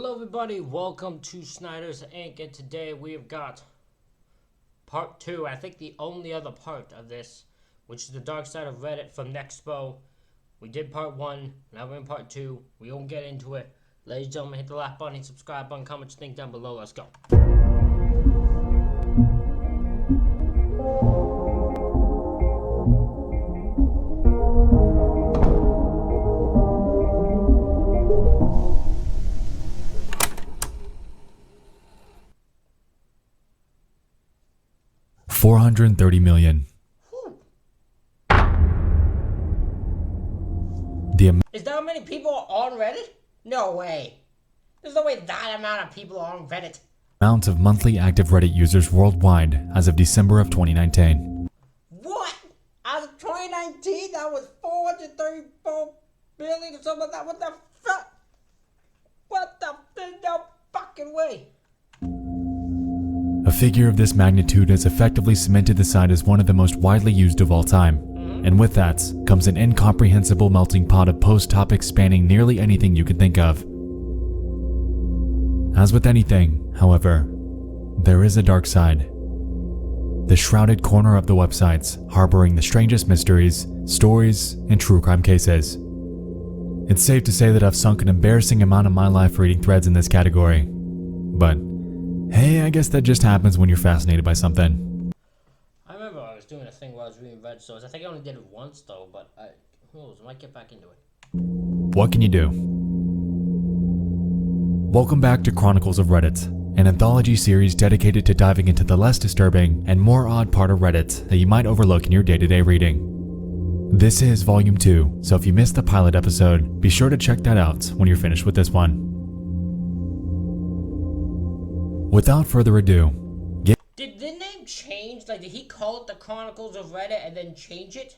Hello everybody, welcome to Snyder's Inc. And today we've got part 2, I think the only other part of this, which is the dark side of Reddit from Nexpo. We did part 1, now we're in part 2, we won't get into it. Ladies and gentlemen, hit the like button, subscribe button, comment what you think down below, let's go. 430 million. Is that how many people are on Reddit? No way. There's no way that amount of people are on Reddit. Amount of monthly active Reddit users worldwide as of December of 2019. What? As of 2019, that was 434 billion or something like that. What the fuck? There's no fucking way. A figure of this magnitude has effectively cemented the site as one of the most widely used of all time. And with that comes an incomprehensible melting pot of post topics spanning nearly anything you could think of. As with anything, however, there is a dark side. The shrouded corner of the websites harboring the strangest mysteries, stories, and true crime cases. It's safe to say that I've sunk an embarrassing amount of my life reading threads in this category. But hey, I guess that just happens when you're fascinated by something. I remember I was doing a thing where I was reading Reddit stories. I think I only did it once though, but who knows, I might get back into it. What can you do? Welcome back to Chronicles of Reddit, an anthology series dedicated to diving into the less disturbing and more odd part of Reddit that you might overlook in your day-to-day reading. This is Volume 2, so if you missed the pilot episode, be sure to check that out when you're finished with this one. Without further ado, did the name change? Like, did he call it the Chronicles of Reddit and then change it?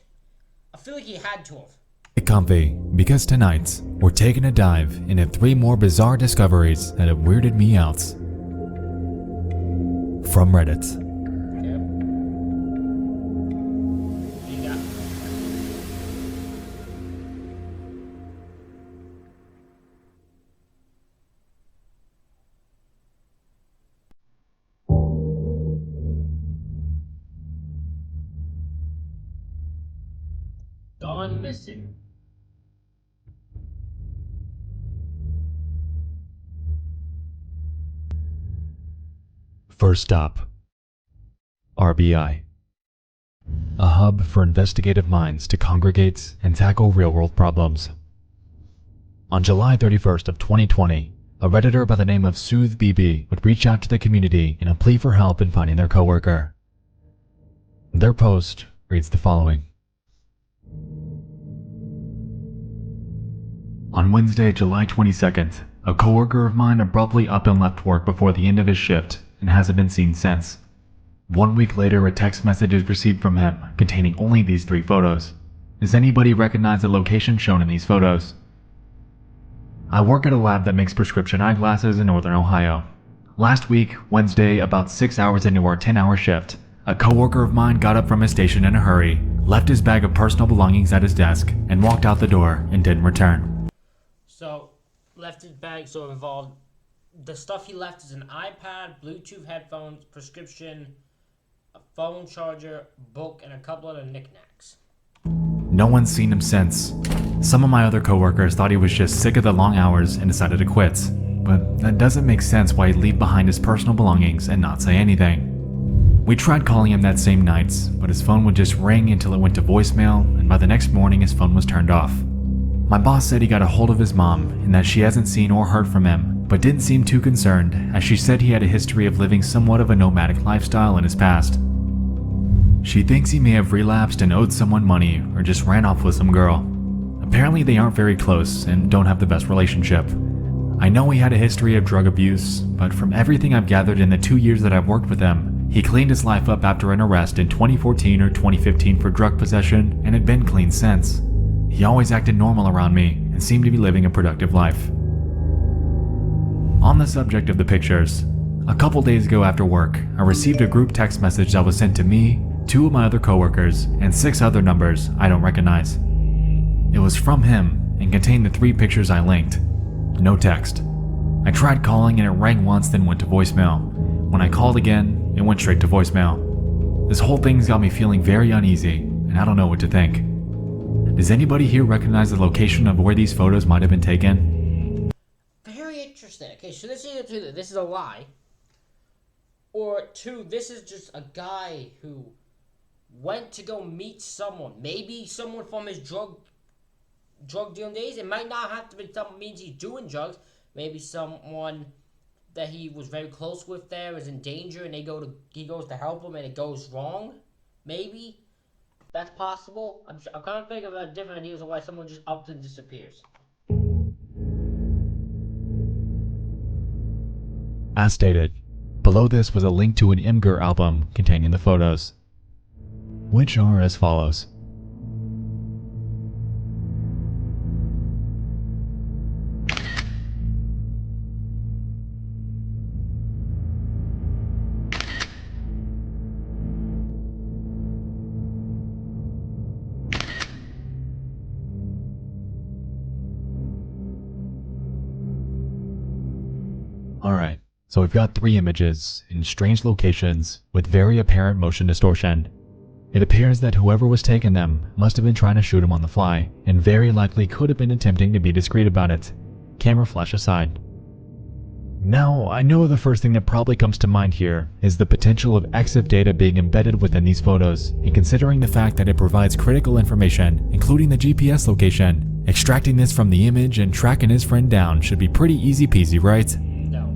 I feel like he had to have. Get comfy, because tonight, we're taking a dive into 3 more bizarre discoveries that have weirded me out. From Reddit. Yep. Yeah. Gone missing. First stop, RBI. A hub for investigative minds to congregate and tackle real-world problems. On July 31st of 2020, a Redditor by the name of SoothBB would reach out to the community in a plea for help in finding their coworker. Their post reads the following. On Wednesday, July 22nd, a coworker of mine abruptly up and left work before the end of his shift and hasn't been seen since. 1 week later, a text message is received from him containing only these 3 photos. Does anybody recognize the location shown in these photos? I work at a lab that makes prescription eyeglasses in Northern Ohio. Last week, Wednesday, about 6 hours into our 10-hour shift, a coworker of mine got up from his station in a hurry, left his bag of personal belongings at his desk, and walked out the door and didn't return. So, left his bag, so involved. The stuff he left is an iPad, Bluetooth headphones, prescription, a phone charger, book, and a couple other knickknacks. No one's seen him since. Some of my other coworkers thought he was just sick of the long hours and decided to quit. But that doesn't make sense why he'd leave behind his personal belongings and not say anything. We tried calling him that same night, but his phone would just ring until it went to voicemail, and by the next morning his phone was turned off. My boss said he got a hold of his mom and that she hasn't seen or heard from him, but didn't seem too concerned as she said he had a history of living somewhat of a nomadic lifestyle in his past. She thinks he may have relapsed and owed someone money or just ran off with some girl. Apparently they aren't very close and don't have the best relationship. I know he had a history of drug abuse, but from everything I've gathered in the 2 years that I've worked with him, he cleaned his life up after an arrest in 2014 or 2015 for drug possession and had been clean since. He always acted normal around me and seemed to be living a productive life. On the subject of the pictures, a couple days ago after work, I received a group text message that was sent to me, 2 of my other coworkers, and 6 other numbers I don't recognize. It was from him and contained the 3 pictures I linked. No text. I tried calling and it rang once, then went to voicemail. When I called again, it went straight to voicemail. This whole thing's got me feeling very uneasy, and I don't know what to think. Does anybody here recognize the location of where these photos might have been taken? Very interesting. Okay, so this is either 2, this is a lie, or 2, this is just a guy who went to go meet someone. Maybe someone from his drug dealing days. It might not have to be someone means he's doing drugs. Maybe someone that he was very close with there is in danger, and he goes to help him, and it goes wrong. Maybe that's possible. I'm kind of thinking about different ideas of why someone just up and disappears. As stated, below this was a link to an Imgur album containing the photos, which are as follows. Alright, so we've got 3 images in strange locations with very apparent motion distortion. It appears that whoever was taking them must have been trying to shoot him on the fly, and very likely could have been attempting to be discreet about it. Camera flash aside. Now, I know the first thing that probably comes to mind here is the potential of EXIF data being embedded within these photos, and considering the fact that it provides critical information, including the GPS location, extracting this from the image and tracking his friend down should be pretty easy peasy, right? No.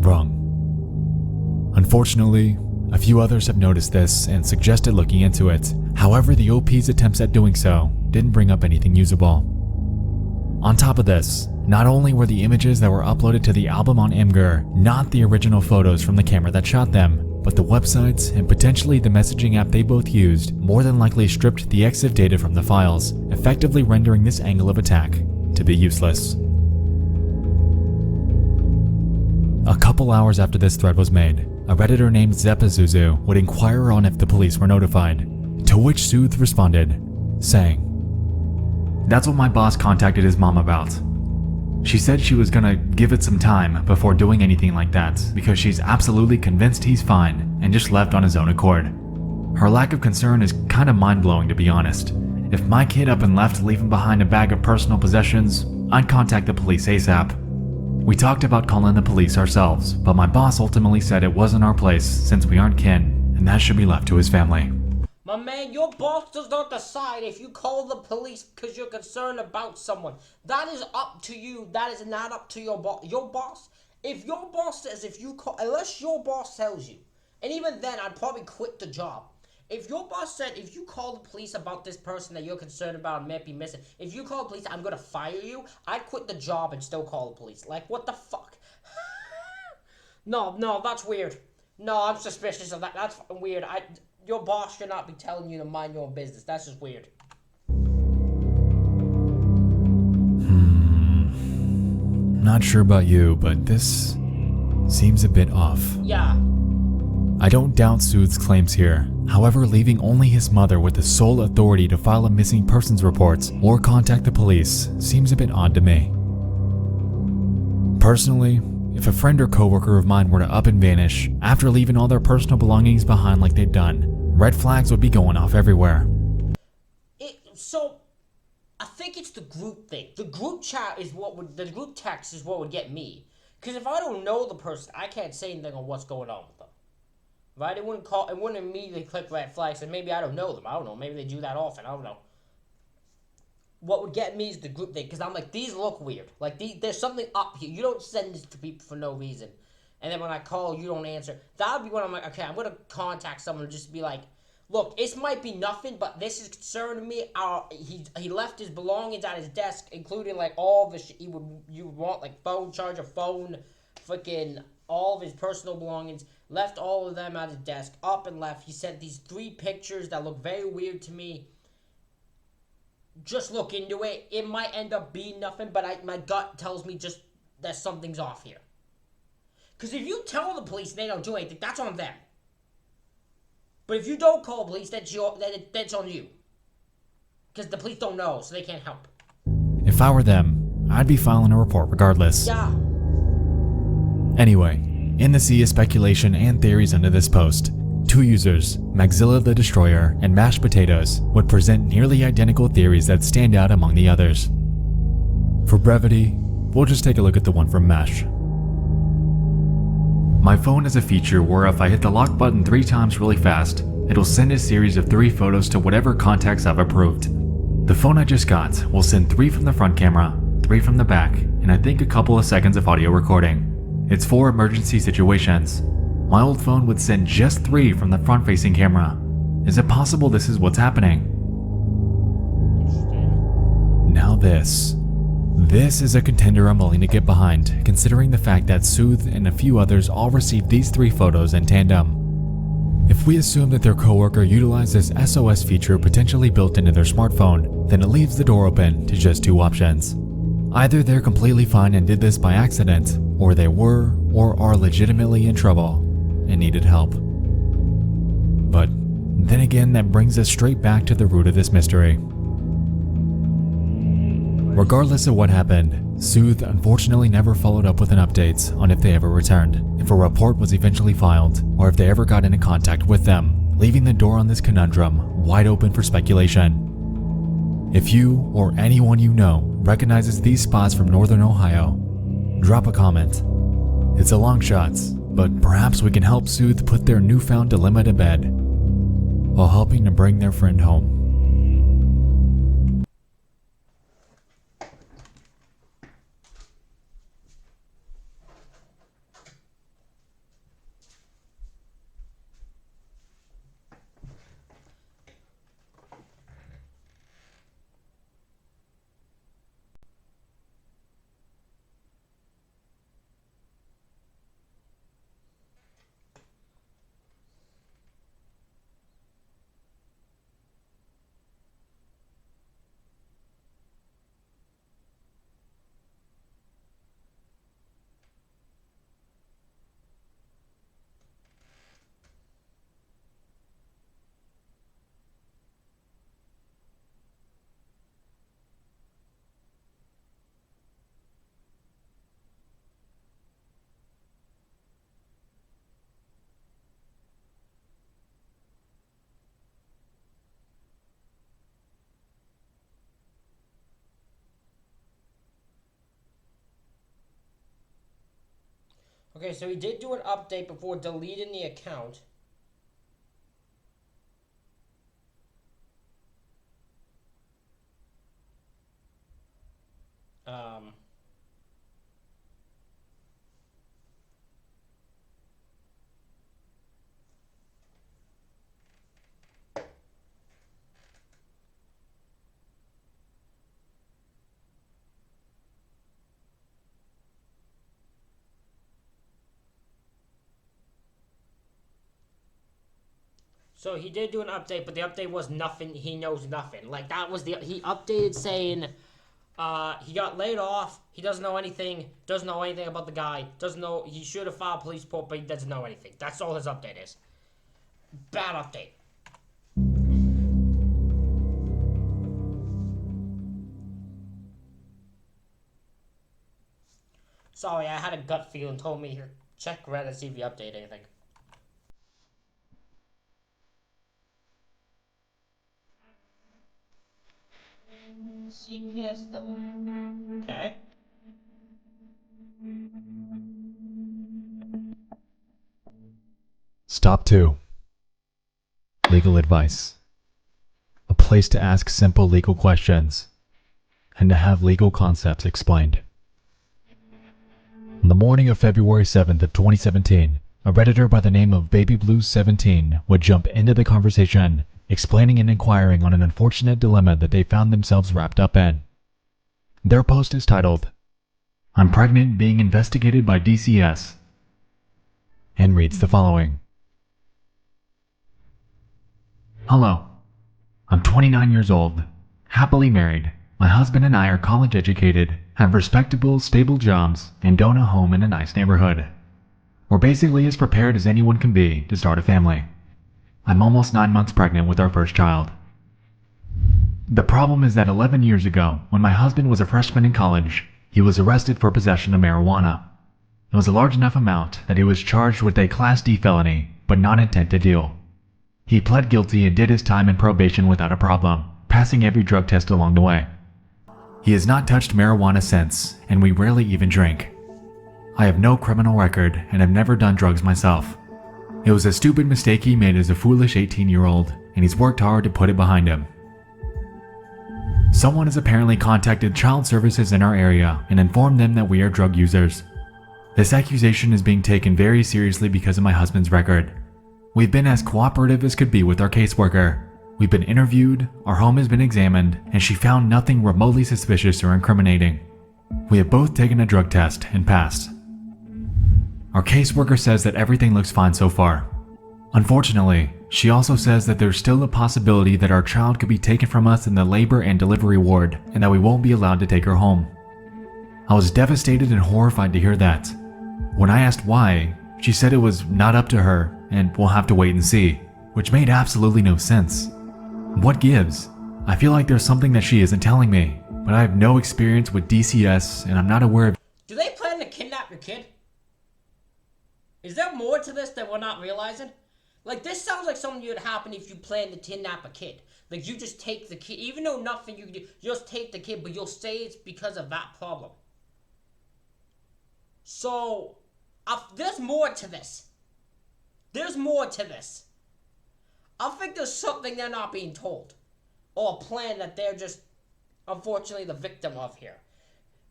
Wrong. Unfortunately, a few others have noticed this and suggested looking into it. However, the OP's attempts at doing so didn't bring up anything usable. On top of this, not only were the images that were uploaded to the album on Imgur not the original photos from the camera that shot them, but the websites and potentially the messaging app they both used more than likely stripped the EXIF data from the files, effectively rendering this angle of attack to be useless. A couple hours after this thread was made, a Redditor named Zepazuzu would inquire on if the police were notified, to which Sooth responded, saying, "That's what my boss contacted his mom about. She said she was gonna give it some time before doing anything like that because she's absolutely convinced he's fine and just left on his own accord. Her lack of concern is kinda mind-blowing, to be honest. If my kid up and left leaving behind a bag of personal possessions, I'd contact the police ASAP. We talked about calling the police ourselves, but my boss ultimately said it wasn't our place since we aren't kin, and that should be left to his family." My man, your boss does not decide if you call the police because you're concerned about someone. That is up to you. That is not up to your boss. Your boss, if your boss says if you call, unless your boss tells you, and even then I'd probably quit the job. If your boss said if you call the police about this person that you're concerned about and might be missing, if you call the police, I'm gonna fire you, I'd quit the job and still call the police. Like, what the fuck? No, that's weird. No, I'm suspicious of that. That's fucking weird. Your boss should not be telling you to mind your own business. That's just weird. Not sure about you, but this seems a bit off. Yeah. I don't doubt Sooth's claims here. However, leaving only his mother with the sole authority to file a missing persons report or contact the police seems a bit odd to me. Personally, if a friend or coworker of mine were to up and vanish after leaving all their personal belongings behind like they'd done, red flags would be going off everywhere. So, I think it's the group thing. The group chat is the group text is what would get me. Because if I don't know the person, I can't say anything on what's going on with them. Right? It wouldn't immediately click red flags, and maybe I don't know them. I don't know. Maybe they do that often. I don't know. What would get me is the group thing, because I'm like, these look weird. Like, there's something up here. You don't send this to people for no reason. And then when I call, you don't answer. That would be when I'm like, okay, I'm going to contact someone and just be like, look, this might be nothing, but this is concerning me. He left his belongings at his desk, including, like, all the shit you would want, like, phone charger, phone, freaking all of his personal belongings. Left all of them at his desk, up and left. He sent these 3 pictures that look very weird to me. Just look into it. It might end up being nothing, but my gut tells me just that something's off here. Because if you tell the police and they don't do anything, that's on them. But if you don't call police, that's on you. Because the police don't know, so they can't help. If I were them, I'd be filing a report regardless. Yeah. Anyway, in the sea of speculation and theories under this post, two users, Maxilla the Destroyer and Mashed Potatoes, would present nearly identical theories that stand out among the others. For brevity, we'll just take a look at the one from Mash. My phone has a feature where if I hit the lock button 3 times really fast, it'll send a series of 3 photos to whatever contacts I've approved. The phone I just got will send 3 from the front camera, 3 from the back, and I think a couple of seconds of audio recording. It's for emergency situations. My old phone would send just 3 from the front-facing camera. Is it possible this is what's happening? Interesting. Now this. This is a contender I'm willing to get behind, considering the fact that Soothe and a few others all received these 3 photos in tandem. If we assume that their coworker utilized this SOS feature potentially built into their smartphone, then it leaves the door open to just 2 options. Either they're completely fine and did this by accident, or they were or are legitimately in trouble and needed help. But then again, that brings us straight back to the root of this mystery. Regardless of what happened, Soothe unfortunately never followed up with an update on if they ever returned, if a report was eventually filed, or if they ever got into contact with them, leaving the door on this conundrum wide open for speculation. If you or anyone you know recognizes these spots from Northern Ohio, drop a comment. It's a long shot, but perhaps we can help Soothe put their newfound dilemma to bed, while helping to bring their friend home. Okay, so he did do an update before deleting the account. Um, So he did do an update, but the update was nothing. He knows nothing. Like that was he updated saying, he got laid off. He doesn't know anything. Doesn't know anything about the guy. Doesn't know he should have filed police report, but he doesn't know anything. That's all his update is. Bad update. Sorry, I had a gut feeling told me here. Check Reddit, see if you update anything. Okay. Stop 2. Legal advice. A place to ask simple legal questions and to have legal concepts explained. On the morning of February 7th of 2017, a Redditor by the name of BabyBlues17 would jump into the conversation, explaining and inquiring on an unfortunate dilemma that they found themselves wrapped up in. Their post is titled, "I'm pregnant being investigated by DCS," and reads the following. Hello. I'm 29 years old, happily married. My husband and I are college educated, have respectable, stable jobs, and own a home in a nice neighborhood. We're basically as prepared as anyone can be to start a family. I'm almost 9 months pregnant with our first child. The problem is that 11 years ago, when my husband was a freshman in college, he was arrested for possession of marijuana. It was a large enough amount that he was charged with a Class D felony, but not intent to deal. He pled guilty and did his time in probation without a problem, passing every drug test along the way. He has not touched marijuana since, and we rarely even drink. I have no criminal record and have never done drugs myself. It was a stupid mistake he made as a foolish 18-year-old, and he's worked hard to put it behind him. Someone has apparently contacted child services in our area and informed them that we are drug users. This accusation is being taken very seriously because of my husband's record. We've been as cooperative as could be with our caseworker. We've been interviewed, our home has been examined, and she found nothing remotely suspicious or incriminating. We have both taken a drug test and passed. Our caseworker says that everything looks fine so far. Unfortunately, she also says that there's still a possibility that our child could be taken from us in the labor and delivery ward and that we won't be allowed to take her home. I was devastated and horrified to hear that. When I asked why, she said it was not up to her and we'll have to wait and see, which made absolutely no sense. What gives? I feel like there's something that she isn't telling me, but I have no experience with DCS and I'm not aware of. Do they plan to kidnap your kid? Is there more to this that we're not realizing? Like, this sounds like something that would happen if you plan to kidnap a kid. Like, you just take the kid, even though nothing you can do, you just take the kid, but you'll say it's because of that problem. So, there's more to this. There's more to this. I think there's something they're not being told. Or a plan that they're just, unfortunately, the victim of here.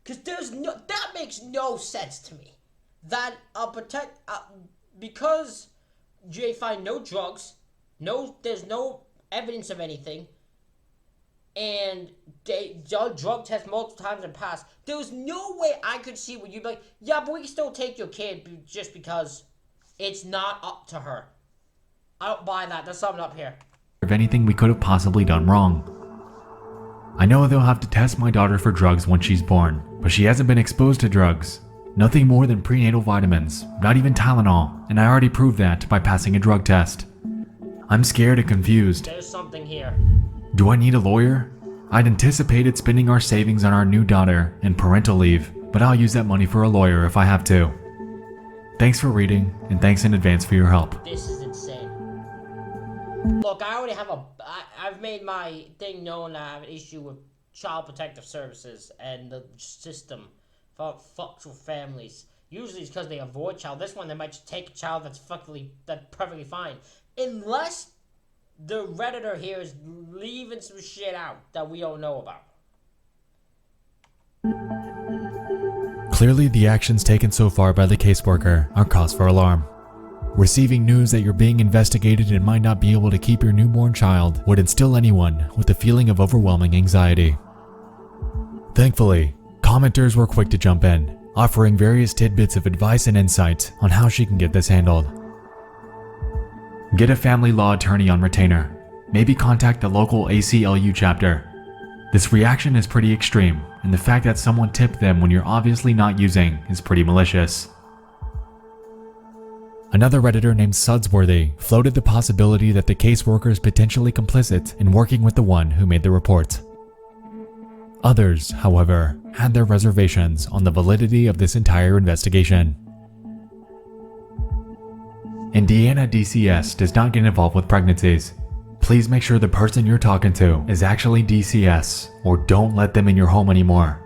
Because that makes no sense to me. That because they find no drugs, there's no evidence of anything, and they drug test multiple times in the past, there was no way I could see where you'd be like, yeah, but we can still take your kid just because it's not up to her. I don't buy that. There's something up here. Of anything we could have possibly done wrong. I know they'll have to test my daughter for drugs once she's born, but she hasn't been exposed to drugs. Nothing more than prenatal vitamins, not even Tylenol, and I already proved that by passing a drug test. I'm scared and confused. There's something here. Do I need a lawyer? I'd anticipated spending our savings on our new daughter and parental leave, but I'll use that money for a lawyer if I have to. Thanks for reading, and thanks in advance for your help. This is insane. Look, I already have I've made my thing known that I have an issue with Child Protective Services and the system for fucks with families. Usually it's because they avoid child. This one, they might just take a child that's perfectly fine. Unless the Redditor here is leaving some shit out that we don't know about. Clearly, the actions taken so far by the caseworker are cause for alarm. Receiving news that you're being investigated and might not be able to keep your newborn child would instill anyone with a feeling of overwhelming anxiety. Thankfully, commenters were quick to jump in, offering various tidbits of advice and insight on how she can get this handled. Get a family law attorney on retainer. Maybe contact the local ACLU chapter. This reaction is pretty extreme, and the fact that someone tipped them when you're obviously not using is pretty malicious. Another Redditor named Sudsworthy floated the possibility that the caseworker is potentially complicit in working with the one who made the report. Others, however, had their reservations on the validity of this entire investigation. Indiana DCS does not get involved with pregnancies. Please make sure the person you're talking to is actually DCS, or don't let them in your home anymore.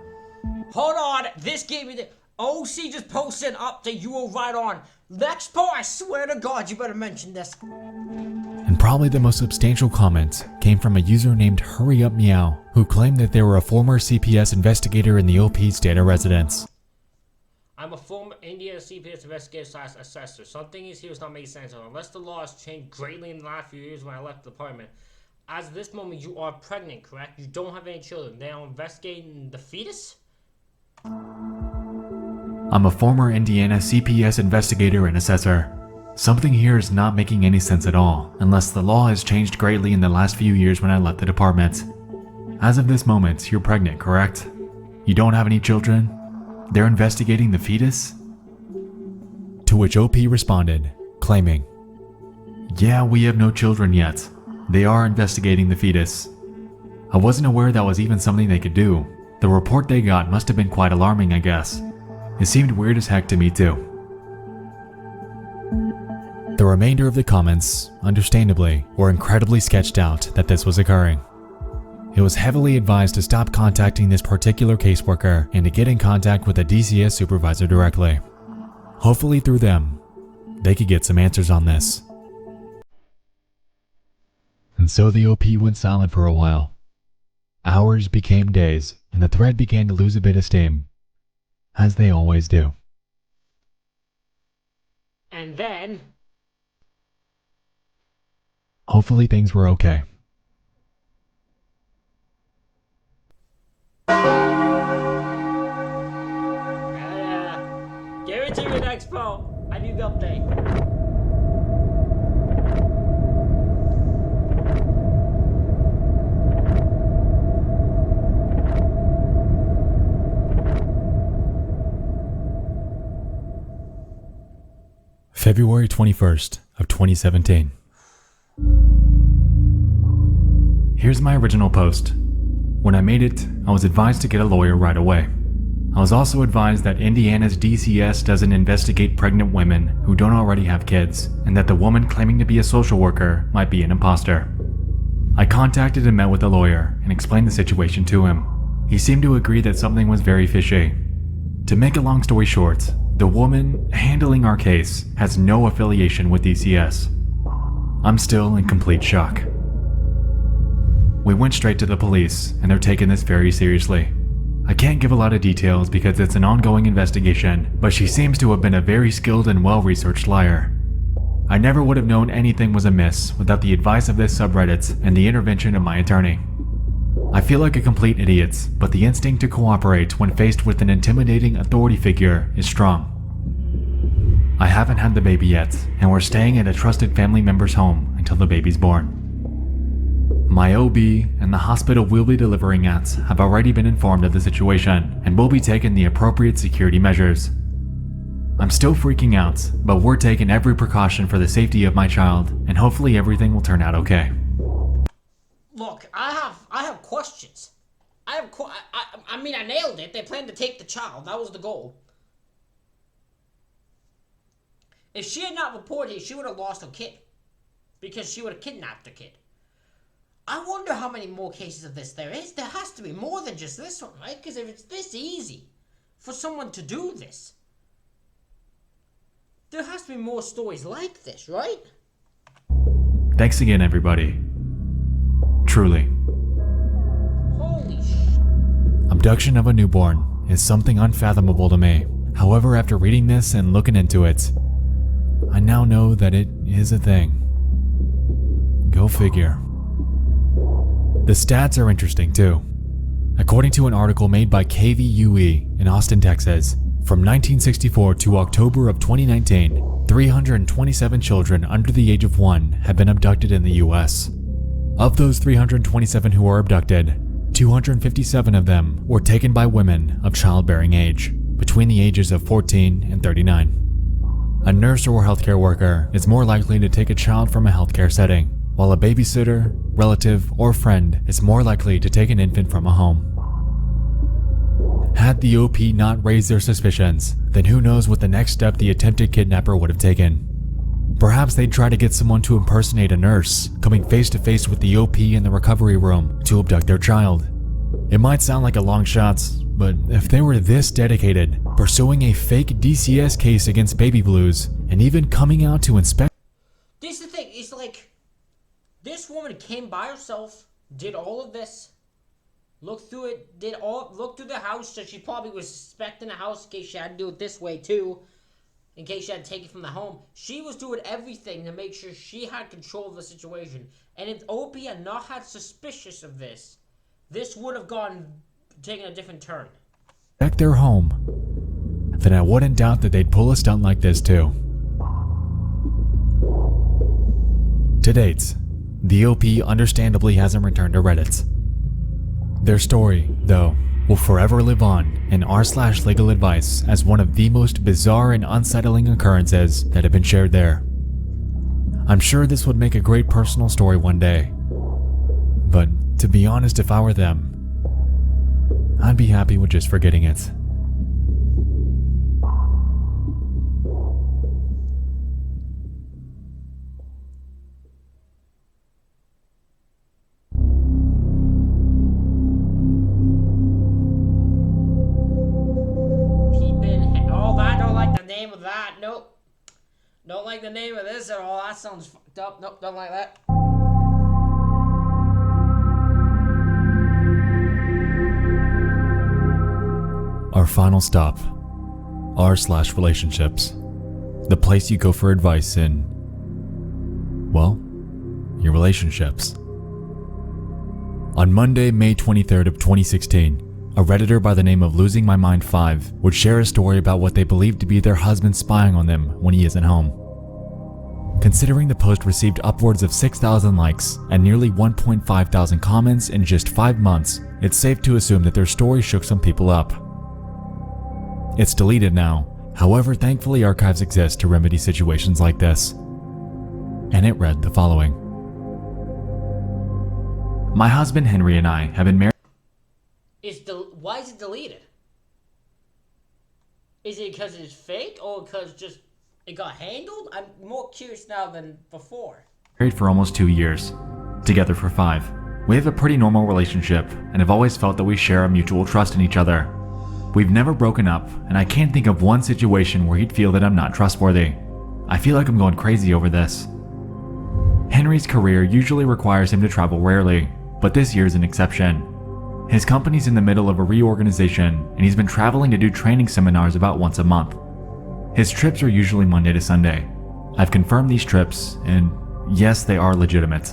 Hold on, this gave me the OC just posted an update. You were right on. Lexpo, I swear to God, you better mention this. And probably the most substantial comment came from a user named Hurry Up Meow, who claimed that they were a former CPS investigator in the OP's data residence. I'm a former Indiana CPS investigator / assessor. Something is here is not making sense. Unless the law has changed greatly in the last few years when I left the department. As of this moment, you are pregnant, correct? You don't have any children. They are investigating the fetus? I'm a former Indiana CPS investigator and assessor. Something here is not making any sense at all, unless the law has changed greatly in the last few years when I left the department. As of this moment, you're pregnant, correct? You don't have any children? They're investigating the fetus? To which OP responded, claiming, "Yeah, we have no children yet. They are investigating the fetus." I wasn't aware that was even something they could do. The report they got must have been quite alarming, I guess. It seemed weird as heck to me too. The remainder of the comments, understandably, were incredibly sketched out that this was occurring. It was heavily advised to stop contacting this particular caseworker and to get in contact with the DCS supervisor directly. Hopefully through them, they could get some answers on this. And so the OP went silent for a while. Hours became days, and the thread began to lose a bit of steam, as they always do. And then... Hopefully things were okay. Give it to me, Expo. I need the update. February 21st of 2017. Here's my original post. When I made it, I was advised to get a lawyer right away. I was also advised that Indiana's DCS doesn't investigate pregnant women who don't already have kids, and that the woman claiming to be a social worker might be an imposter. I contacted and met with the lawyer and explained the situation to him. He seemed to agree that something was very fishy. To make a long story short, the woman handling our case has no affiliation with DCS. I'm still in complete shock. We went straight to the police, and they're taking this very seriously. I can't give a lot of details because it's an ongoing investigation, but she seems to have been a very skilled and well-researched liar. I never would have known anything was amiss without the advice of this subreddit and the intervention of my attorney. I feel like a complete idiot, but the instinct to cooperate when faced with an intimidating authority figure is strong. I haven't had the baby yet, and we're staying at a trusted family member's home until the baby's born. My OB and the hospital we'll be delivering at have already been informed of the situation and will be taking the appropriate security measures. I'm still freaking out, but we're taking every precaution for the safety of my child, and hopefully everything will turn out okay. Look, I have questions. I mean, I nailed it. They planned to take the child. That was the goal. If she had not reported, she would have lost her kid. Because she would have kidnapped the kid. I wonder how many more cases of this there is. There has to be more than just this one, right? Because if it's this easy for someone to do this, there has to be more stories like this, right? Thanks again, everybody. Truly. Holy shit. Abduction of a newborn is something unfathomable to me. However, after reading this and looking into it, I now know that it is a thing. Go figure. The stats are interesting too. According to an article made by KVUE in Austin, Texas, from 1964 to October of 2019, 327 children under the age of 1 have been abducted in the US. Of those 327 who were abducted, 257 of them were taken by women of childbearing age, between the ages of 14 and 39. A nurse or healthcare worker is more likely to take a child from a healthcare setting, while a babysitter, relative, or friend is more likely to take an infant from a home. Had the OP not raised their suspicions, then who knows what the next step the attempted kidnapper would have taken. Perhaps they'd try to get someone to impersonate a nurse, coming face to face with the OP in the recovery room to abduct their child. It might sound like a long shot, but if they were this dedicated, pursuing a fake DCS case against baby blues, and even coming out to inspect... This is the thing, it's like, this woman came by herself, did all of this, looked through it, looked through the house, so she probably was suspecting the house in case she had to do it this way too, in case she had to take it from the home. She was doing everything to make sure she had control of the situation. And if OP had not had suspicious of this, this would have taken a different turn. Their home, then I wouldn't doubt that they'd pull a stunt like this too. To date, the OP understandably hasn't returned to Reddit. Their story, though, will forever live on in r/legal advice as one of the most bizarre and unsettling occurrences that have been shared there. I'm sure this would make a great personal story one day, but to be honest, if I were them, I'd be happy with just forgetting it. name of that. Nope. Don't like the name of this at all. That sounds fucked up. Nope, don't like that. Our final stop, r/relationships. The place you go for advice in, well, your relationships. On Monday, May 23rd of 2016, a Redditor by the name of Losing My Mind 5 would share a story about what they believed to be their husband spying on them when he isn't home. Considering the post received upwards of 6,000 likes and nearly 1.5 thousand comments in just 5 months, it's safe to assume that their story shook some people up. It's deleted now, however thankfully archives exist to remedy situations like this. And it read the following. My husband Henry and I have been married. Why is it deleted? Is it because it's fake or because just it got handled? I'm more curious now than before. Married for almost 2 years, together for 5. We have a pretty normal relationship and have always felt that we share a mutual trust in each other. We've never broken up, and I can't think of one situation where he'd feel that I'm not trustworthy. I feel like I'm going crazy over this. Henry's career usually requires him to travel rarely, but this year's an exception. His company's in the middle of a reorganization, and he's been traveling to do training seminars about once a month. His trips are usually Monday to Sunday. I've confirmed these trips, and yes, they are legitimate.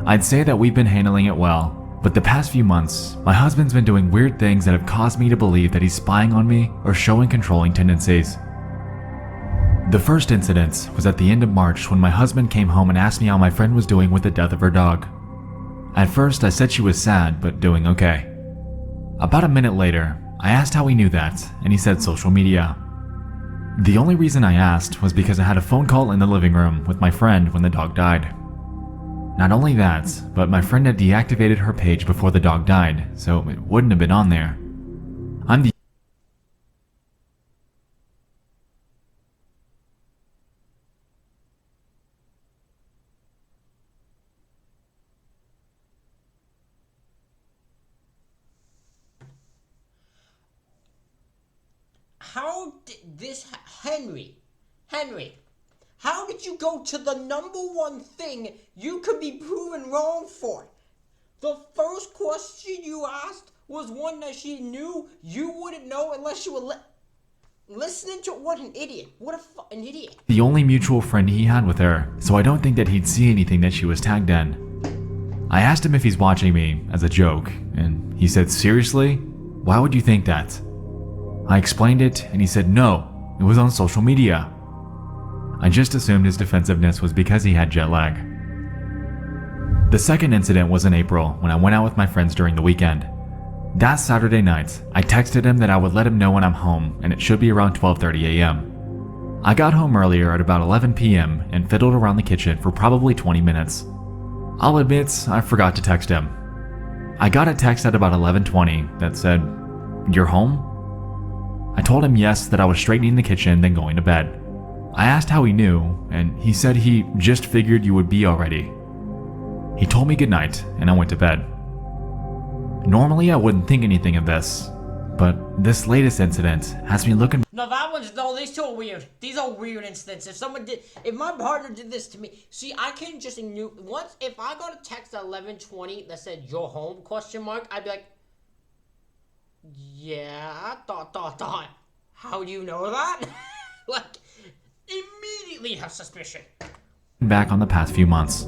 I'd say that we've been handling it well, but the past few months, my husband's been doing weird things that have caused me to believe that he's spying on me or showing controlling tendencies. The first incident was at the end of March when my husband came home and asked me how my friend was doing with the death of her dog. At first, I said she was sad, but doing okay. About a minute later, I asked how he knew that, and he said social media. The only reason I asked was because I had a phone call in the living room with my friend when the dog died. Not only that, but my friend had deactivated her page before the dog died, so it wouldn't have been on there. I'm the How did this Henry, how did you go to the number one thing you could be proven wrong for? The first question you asked was one that she knew you wouldn't know unless you were listening to. What an idiot. What an idiot. the only mutual friend he had with her, so I don't think that he'd see anything that she was tagged in. I asked him if he's watching me as a joke, and he said, seriously? Why would you think that? I explained it, and he said no, it was on social media. I just assumed his defensiveness was because he had jet lag. The second incident was in April when I went out with my friends during the weekend. That Saturday night, I texted him that I would let him know when I'm home, and it should be around 12:30 a.m. I got home earlier at about 11 p.m. and fiddled around the kitchen for probably 20 minutes. I'll admit, I forgot to text him. I got a text at about 11:20 that said, "You're home?" I told him yes, that I was straightening the kitchen, then going to bed. I asked how he knew, and he said he just figured you would be already. He told me goodnight, and I went to bed. Normally, I wouldn't think anything of this, but this latest incident has me looking. No, these two are weird. These are weird incidents. If my partner did this to me, see, I can just ignore. Once, if I got a text at 11:20 that said "You're home?" ? I'd be like, yeah, dot. How do you know that? Like, immediately have suspicion. Back on the past few months.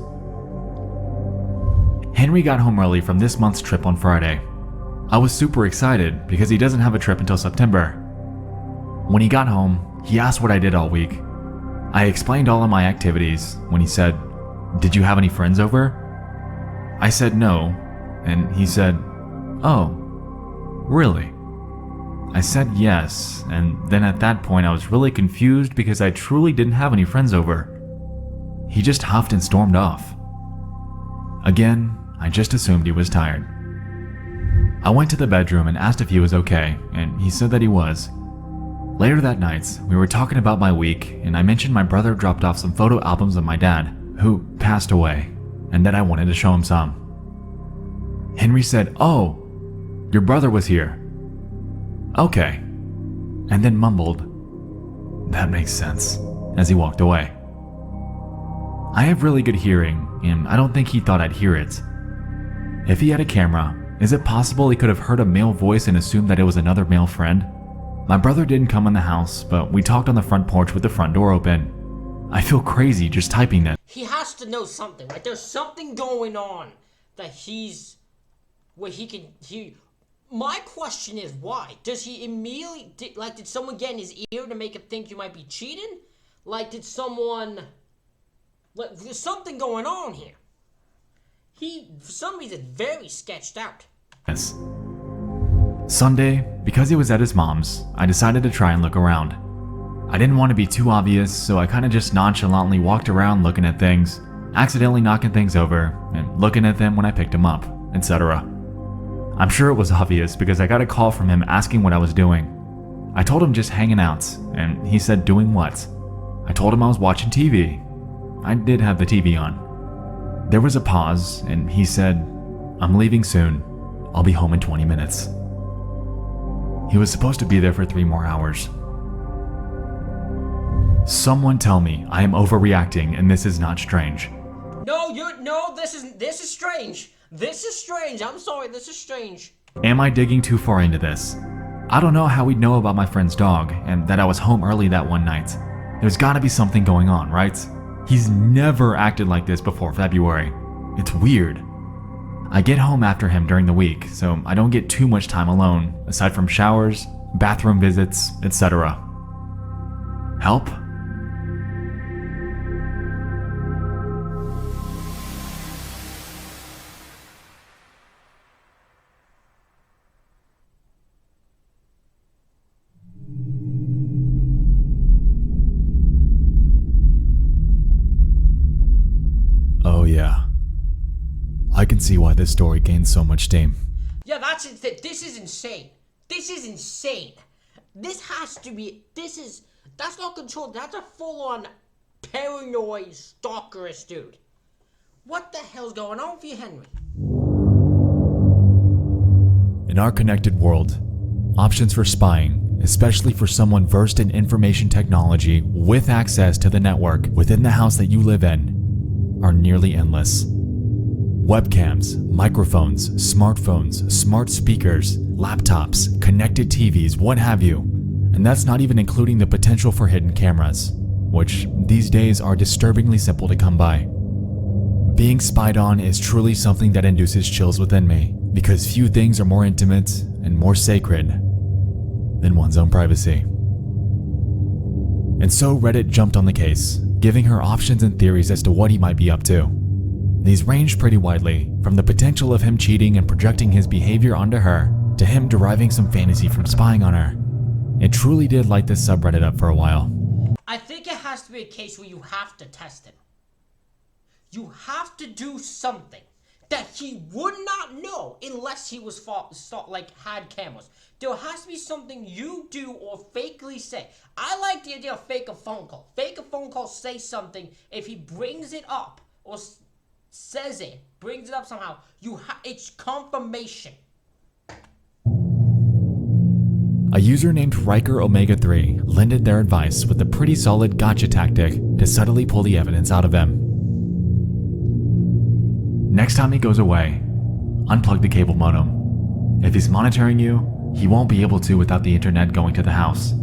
Henry got home early from this month's trip on Friday. I was super excited because he doesn't have a trip until September. When he got home, he asked what I did all week. I explained all of my activities when he said, "Did you have any friends over?" I said no, and he said, "Oh, really?" I said yes, and then at that point I was really confused because I truly didn't have any friends over. He just huffed and stormed off. Again, I just assumed he was tired. I went to the bedroom and asked if he was okay, and he said that he was. Later that night, we were talking about my week, and I mentioned my brother dropped off some photo albums of my dad, who passed away, and that I wanted to show him some. Henry said, "Oh, your brother was here. Okay," and then mumbled, That makes sense, as he walked away. I have really good hearing, and I don't think he thought I'd hear it. If he had a camera, is it possible he could have heard a male voice and assumed that it was another male friend? My brother didn't come in the house, but we talked on the front porch with the front door open. I feel crazy just typing that. He has to know something, right? There's something going on that my question is why? Does he immediately, did someone get in his ear to make him think you might be cheating? There's something going on here. He, for some reason, very sketched out. Yes. Sunday, because he was at his mom's, I decided to try and look around. I didn't want to be too obvious, so I kind of just nonchalantly walked around looking at things, accidentally knocking things over, and looking at them when I picked them up, etc. I'm sure it was obvious because I got a call from him asking what I was doing. I told him just hanging out, and he said doing what? I told him I was watching TV. I did have the TV on. There was a pause, and he said, "I'm leaving soon. I'll be home in 20 minutes. He was supposed to be there for 3 more hours. Someone tell me I am overreacting and this is not strange. No, this is strange. This is strange. I'm sorry, this is strange. Am I digging too far into this? I don't know how he'd know about my friend's dog and that I was home early that one night. There's gotta be something going on, right? He's never acted like this before February. It's weird. I get home after him during the week, so I don't get too much time alone, aside from showers, bathroom visits, etc. Help? Oh yeah. I can see why this story gained so much steam. Yeah, this is insane. This is insane. This has to be, that's not controlled. That's a full-on paranoid stalkerist dude. What the hell's going on with you, Henry? In our connected world, options for spying, especially for someone versed in information technology with access to the network within the house that you live in, are nearly endless. Webcams, microphones, smartphones, smart speakers, laptops, connected TVs, what have you. And that's not even including the potential for hidden cameras, which these days are disturbingly simple to come by. Being spied on is truly something that induces chills within me, because few things are more intimate and more sacred than one's own privacy. And so Reddit jumped on the case, giving her options and theories as to what he might be up to. These ranged pretty widely, from the potential of him cheating and projecting his behavior onto her, to him deriving some fantasy from spying on her. It truly did light this subreddit up for a while. I think it has to be a case where you have to test him. You have to do something that he would not know unless he was had cameras. There has to be something you do or fakely say. I like the idea of fake a phone call. Fake a phone call, say something. If he brings it up or says it, brings it up somehow, it's confirmation. A user named Riker Omega 3 lended their advice with a pretty solid gotcha tactic to subtly pull the evidence out of him. Next time he goes away, unplug the cable modem. If he's monitoring you, he won't be able to without the internet going to the house.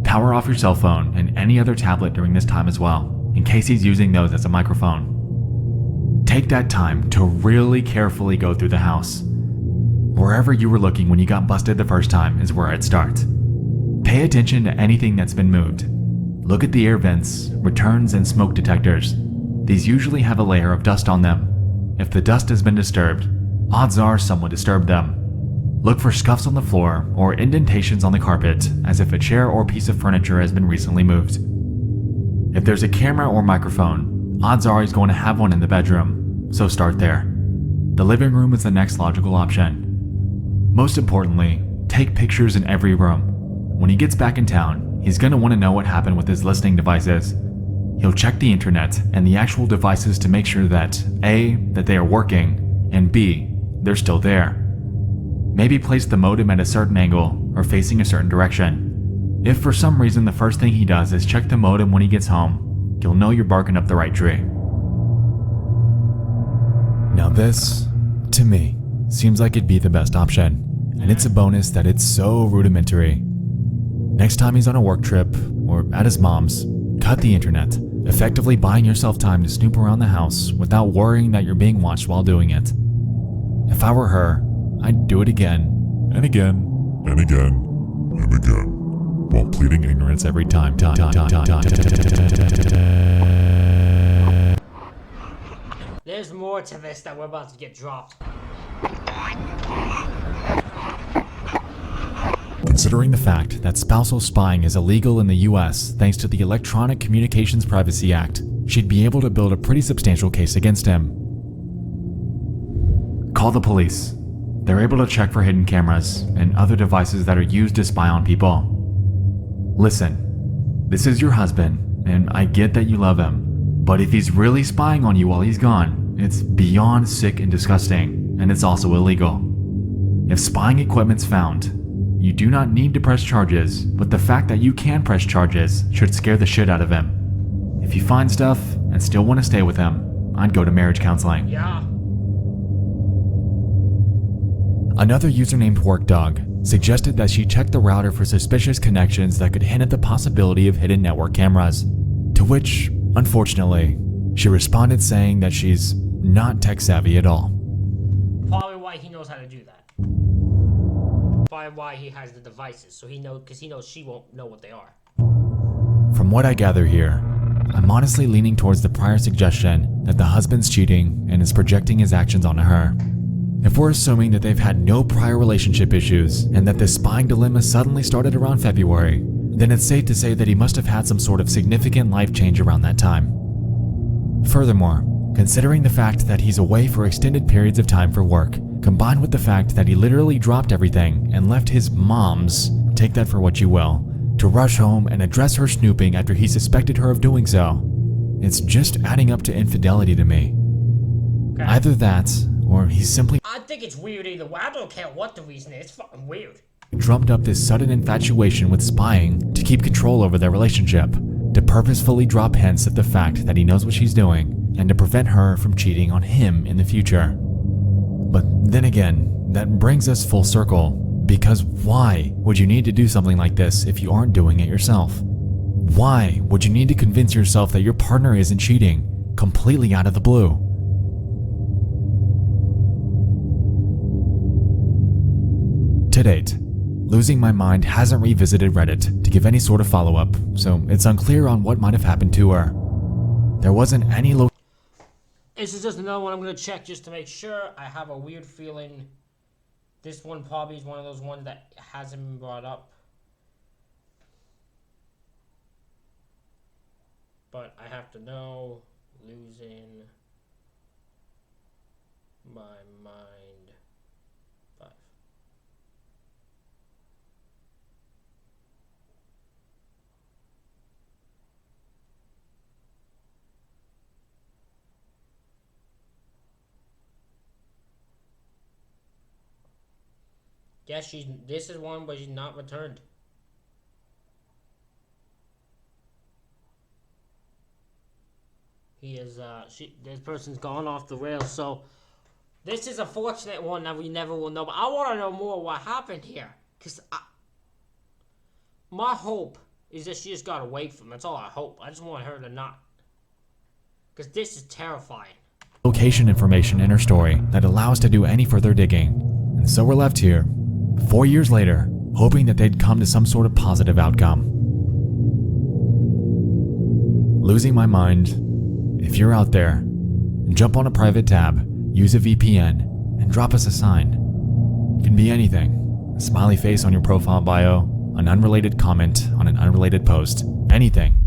Power off your cell phone and any other tablet during this time as well, in case he's using those as a microphone. Take that time to really carefully go through the house. Wherever you were looking when you got busted the first time is where I'd start. Pay attention to anything that's been moved. Look at the air vents, returns, and smoke detectors. These usually have a layer of dust on them. If the dust has been disturbed, odds are someone disturbed them. Look for scuffs on the floor or indentations on the carpet, as if a chair or piece of furniture has been recently moved. If there's a camera or microphone, odds are he's going to have one in the bedroom, so start there. The living room is the next logical option. Most importantly, take pictures in every room. When he gets back in town, he's going to want to know what happened with his listening devices. He'll check the internet and the actual devices to make sure that A, that they are working, and B, they're still there. Maybe place the modem at a certain angle or facing a certain direction. If for some reason the first thing he does is check the modem when he gets home, you'll know you're barking up the right tree. Now this, to me, seems like it'd be the best option, and it's a bonus that it's so rudimentary. Next time he's on a work trip, or at his mom's, cut the internet, effectively buying yourself time to snoop around the house without worrying that you're being watched while doing it. If I were her, I'd do it again, and again, and again, and again, while pleading ignorance every time. There's more to this that we're about to get dropped. Considering the fact that spousal spying is illegal in the US thanks to the Electronic Communications Privacy Act, she'd be able to build a pretty substantial case against him. Call the police. They're able to check for hidden cameras and other devices that are used to spy on people. Listen, this is your husband, and I get that you love him, but if he's really spying on you while he's gone, it's beyond sick and disgusting, and it's also illegal. If spying equipment's found, you do not need to press charges, but the fact that you can press charges should scare the shit out of him. If you find stuff and still want to stay with him, I'd go to marriage counseling. Yeah. Another user named WorkDog suggested that she check the router for suspicious connections that could hint at the possibility of hidden network cameras, to which, unfortunately, she responded saying that she's not tech savvy at all. Probably why he knows how to do that. Probably why he has the devices, so because he knows she won't know what they are. From what I gather here, I'm honestly leaning towards the prior suggestion that the husband's cheating and is projecting his actions onto her. If we're assuming that they've had no prior relationship issues and that this spying dilemma suddenly started around February, then it's safe to say that he must have had some sort of significant life change around that time. Furthermore, considering the fact that he's away for extended periods of time for work, combined with the fact that he literally dropped everything and left his mom's, take that for what you will, to rush home and address her snooping after he suspected her of doing so, it's just adding up to infidelity to me. Okay. Either that, or he's simply I think it's weird either way. I don't care what the reason is. It's fucking weird. drummed up this sudden infatuation with spying to keep control over their relationship, to purposefully drop hints at the fact that he knows what she's doing, and to prevent her from cheating on him in the future. But then again, that brings us full circle, because why would you need to do something like this if you aren't doing it yourself? Why would you need to convince yourself that your partner isn't cheating, completely out of the blue? To date, Losing My Mind hasn't revisited Reddit to give any sort of follow-up, so it's unclear on what might have happened to her. There wasn't any This is just another one I'm going to check just to make sure. I have a weird feeling this one probably is one of those ones that hasn't been brought up. But I have to know. Losing My Mind 5. Yes, this is one, but she's not returned. This person's gone off the rails, so this is a fortunate one that we never will know. But I want to know more what happened here, because my hope is that she just got away from him. That's all I hope. I just want her to not, because this is terrifying. location information in her story that allows to do any further digging, and so we're left here, 4 years later, hoping that they'd come to some sort of positive outcome. Losing My Mind, if you're out there, jump on a private tab, use a VPN, and drop us a sign. It can be anything. A smiley face on your profile bio, an unrelated comment on an unrelated post, anything.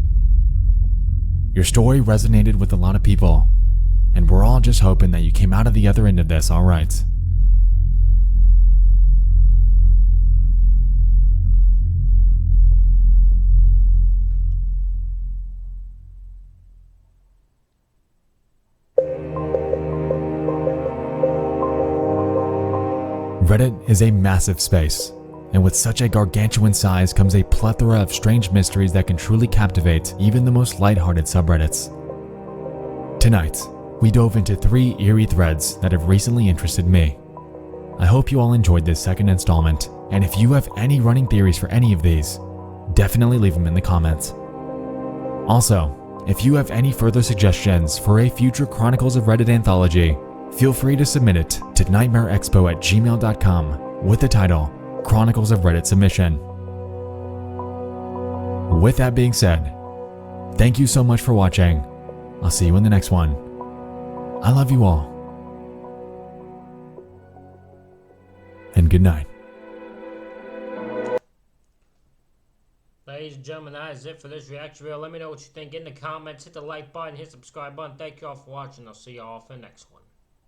Your story resonated with a lot of people, and we're all just hoping that you came out of the other end of this all right. Reddit is a massive space, And with such a gargantuan size comes a plethora of strange mysteries that can truly captivate even the most lighthearted subreddits. Tonight, we dove into 3 eerie threads that have recently interested me. I hope you all enjoyed this second installment, and if you have any running theories for any of these, definitely leave them in the comments. Also, if you have any further suggestions for a future Chronicles of Reddit anthology, feel free to submit it to nightmareexpo@gmail.com with the title Chronicles of Reddit Submission. With that being said, thank you so much for watching. I'll see you in the next one. I love you all. And good night. Ladies and gentlemen, that is it for this reaction video. Let me know what you think in the comments. Hit the like button, hit the subscribe button. Thank you all for watching. I'll see you all for the next one.